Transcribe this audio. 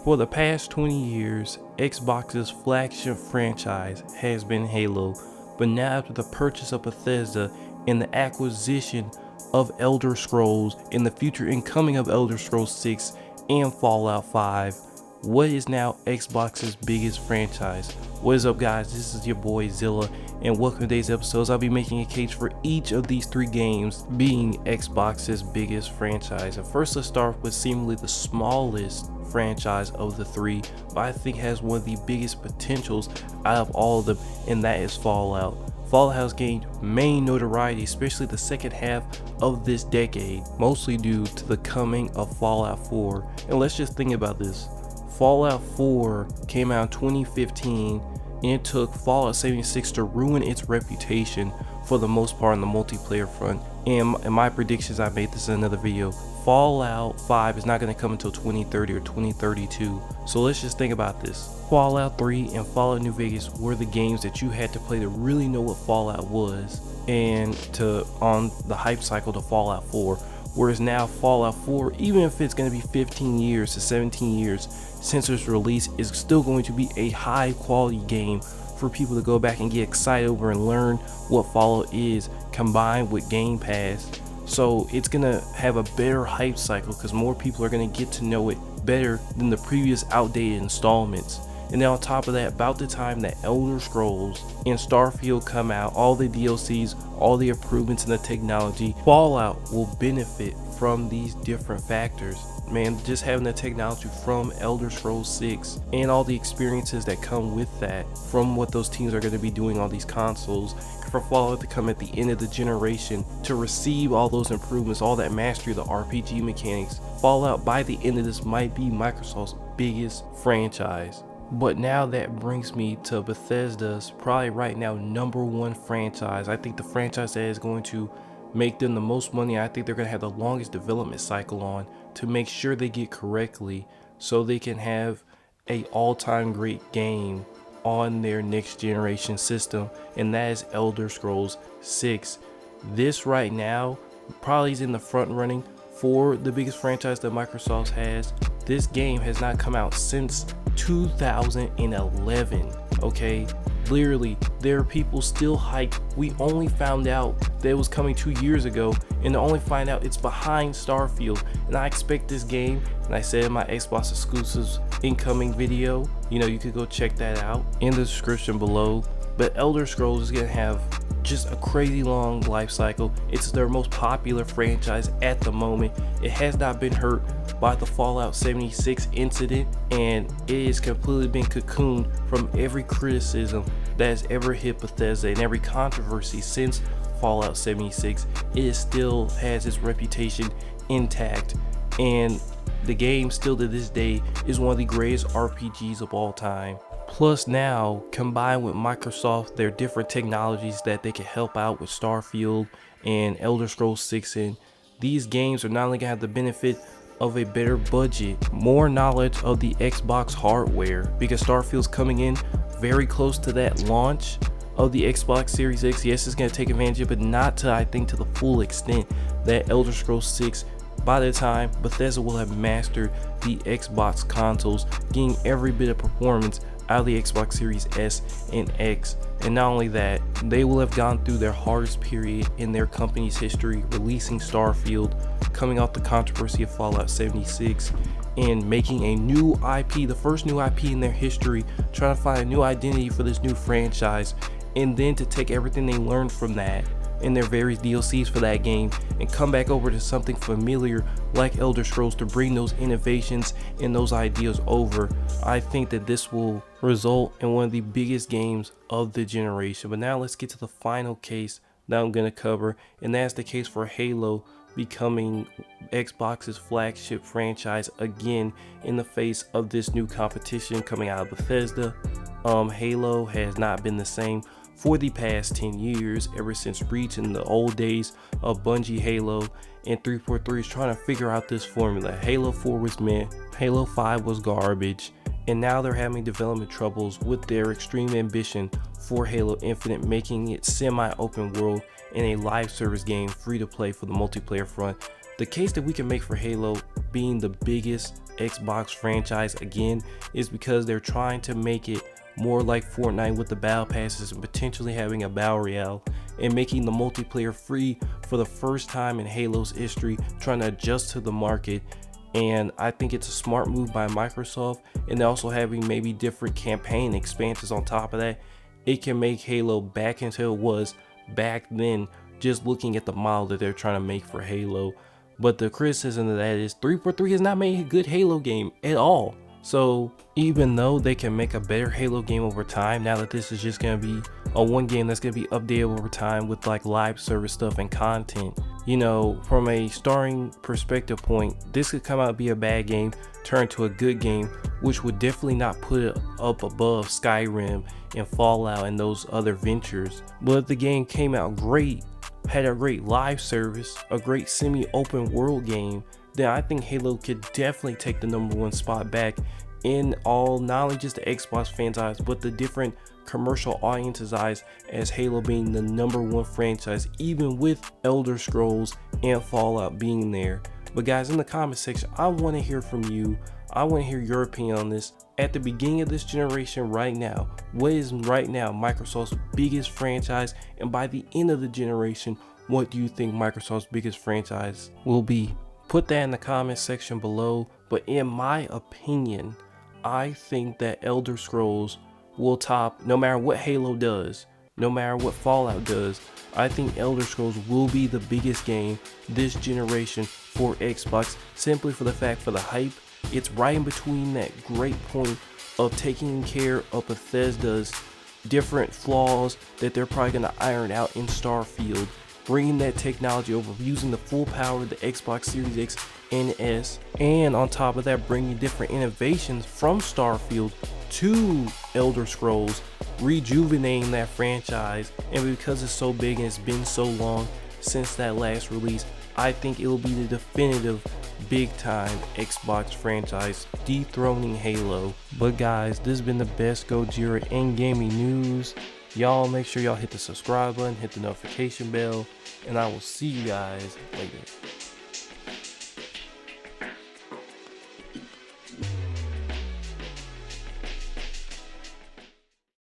For the past 20 years, Xbox's flagship franchise has been Halo, but now after the purchase of Bethesda and the acquisition of Elder Scrolls and the future incoming of Elder Scrolls 6 and Fallout 5, what is now Xbox's biggest franchise? What is up, guys? This is your boy Zilla, and welcome to today's episodes. I'll be making a case for each of these three games being Xbox's biggest franchise. And first, let's start with seemingly the smallest franchise of the three, but I think has one of the biggest potentials out of all of them, and that is Fallout. Fallout has gained main notoriety, especially the second half of this decade, mostly due to the coming of Fallout 4. And let's just think about this. Fallout 4 came out in 2015, and it took Fallout 76 to ruin its reputation for the most part on the multiplayer front. And in my predictions, I made this in another video, Fallout 5 is not going to come until 2030 or 2032. So let's just think about this. Fallout 3 and Fallout New Vegas were the games that you had to play to really know what Fallout was, and to on the hype cycle to Fallout 4. Whereas now Fallout 4, even if it's going to be 15 years to 17 years since its release, is still going to be a high quality game for people to go back and get excited over and learn what Fallout is, combined with Game Pass. So it's going to have a better hype cycle because more people are going to get to know it better than the previous outdated installments. And then on top of that, about the time that Elder Scrolls and Starfield come out, all the DLCs, all the improvements in the technology, Fallout will benefit from these different factors. Man, just having the technology from Elder Scrolls 6 and all the experiences that come with that, from what those teams are going to be doing on these consoles, for Fallout to come at the end of the generation to receive all those improvements, all that mastery, the RPG mechanics, Fallout by the end of this might be Microsoft's biggest franchise. But now that brings me to Bethesda's probably right now #1 franchise. I think the franchise that is going to make them the most money. I think they're going to have the longest development cycle on to make sure they get correctly so they can have a all-time great game on their next generation system, and that is Elder Scrolls 6. This right now probably is in the front running for the biggest franchise that Microsoft has. This game has not come out since 2011, okay? Literally, there are people still hyped. We only found out that it was coming 2 years ago, and to only find out it's behind Starfield. And I expect this game, and I said in my Xbox exclusives incoming video, you could go check that out in the description below. But Elder Scrolls is gonna have just a crazy long life cycle. It's their most popular franchise at the moment. It has not been hurt by the Fallout 76 incident, and it has completely been cocooned from every criticism that has ever hit Bethesda and every controversy since Fallout 76. It still has its reputation intact, and the game still to this day is one of the greatest RPGs of all time. Plus now, combined with Microsoft, their different technologies that they can help out with Starfield and Elder Scrolls 6 in, these games are not only going to have the benefit of a better budget, more knowledge of the Xbox hardware, because Starfield's coming in very close to that launch of the Xbox Series X. Yes, it's going to take advantage of it, but not to, I think, to the full extent that Elder Scrolls 6. By the time Bethesda will have mastered the Xbox consoles, getting every bit of performance out of the Xbox Series S and X. And not only that, they will have gone through their hardest period in their company's history, releasing Starfield, coming off the controversy of Fallout 76, and making a new IP, the first new IP in their history, trying to find a new identity for this new franchise, and then to take everything they learned from that in their various DLCs for that game and come back over to something familiar like Elder Scrolls to bring those innovations and those ideas over. I think that this will result in one of the biggest games of the generation. But now let's get to the final case that I'm going to cover, and that's the case for Halo becoming Xbox's flagship franchise again in the face of this new competition coming out of Bethesda. Halo has not been the same for the past 10 years, ever since Reach in the old days of Bungie Halo, and 343 is trying to figure out this formula. Halo 4 was meh, Halo 5 was garbage, and now they're having development troubles with their extreme ambition for Halo Infinite, making it semi-open world and a live service game free to play for the multiplayer front. The case that we can make for Halo being the biggest Xbox franchise again is because they're trying to make it more like Fortnite with the battle passes and potentially having a battle royale and making the multiplayer free for the first time in Halo's history, trying to adjust to the market. And I think it's a smart move by Microsoft, and also having maybe different campaign expansions on top of that. It can make Halo back into it was back then, just looking at the model that they're trying to make for Halo. But the criticism of that is 343 has not made a good Halo game at all. So even though they can make a better Halo game over time, now that this is just going to be a one game that's going to be updated over time with like live service stuff and content, you know, from a starring perspective point, this could come out to be a bad game, turn to a good game, which would definitely not put it up above Skyrim and Fallout and those other ventures. But if the game came out great, had a great live service, a great semi-open world game, then I think Halo could definitely take the #1 spot back in all, not only just the Xbox fans' eyes, but the different commercial audiences' eyes, as Halo being the #1 franchise, even with Elder Scrolls and Fallout being there. But guys, in the comment section, I want to hear from you. I want to hear your opinion on this. At the beginning of this generation right now, what is right now Microsoft's biggest franchise? And by the end of the generation, what do you think Microsoft's biggest franchise will be? Put that in the comment section below. But in my opinion, I think that Elder Scrolls will top, no matter what Halo does, no matter what Fallout does. I think Elder Scrolls will be the biggest game this generation for Xbox, simply for the fact, for the hype. It's right in between that great point of taking care of Bethesda's different flaws that they're probably going to iron out in Starfield, bringing that technology over, using the full power of the Xbox Series X and S, and on top of that, bringing different innovations from Starfield to Elder Scrolls, rejuvenating that franchise. And because it's so big and it's been so long since that last release, I think it will be the definitive big time Xbox franchise, dethroning Halo. But guys, this has been the best Gojira in gaming news. Y'all make sure y'all hit the subscribe button, hit the notification bell, and I will see you guys later.